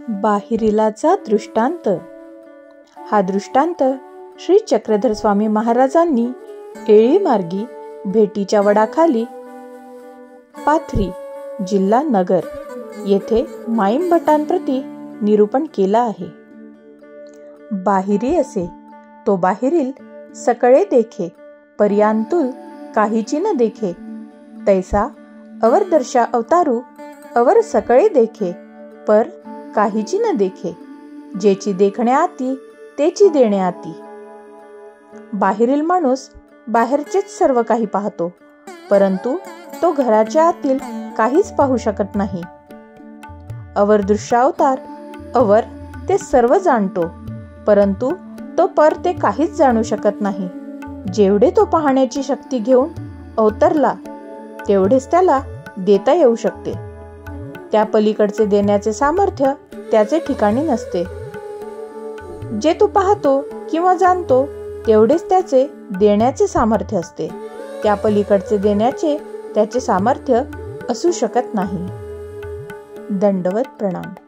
बाहिरिलाचा दृष्टांत. हा दृष्टांत श्री चक्रधर स्वामी महाराजांनी येळी मार्गी भेटीच्या वडाखाली पाथरी जिल्हा नगर येथे माईम भटांप्रती निरूपण केला आहे. बाहिरी असे तो बाहिरील सकळे देखे पर्यांतुल काहीची न देखे, तैसा अवर दर्शा अवतारू अवर सकळे देखे पर काहीची न देखे, जेची देखणे आती तेची देणे आती. बाहेरील माणूस बाहेरचेच सर्व काही पाहतो, परंतु तो घराच्या आतील काहीच पाहू शकत नाही. अवर दृश्यावतार अवर ते सर्व जाणतो, परंतु तो पर ते काहीच जाणू शकत नाही. जेवढे तो पाहण्याची शक्ती घेऊन अवतरला तेवढेच त्याला देता येऊ शकते. त्या पलीकडचे देण्याचे सामर्थ्य त्याचे ठिकाणी नसते. जे तो पाहतो किंवा जाणतो तेवढेच त्याचे देण्याचे सामर्थ्य असते. त्या पलीकडचे देण्याचे त्याचे सामर्थ्य असू शकत नाही. दंडवत प्रणाम.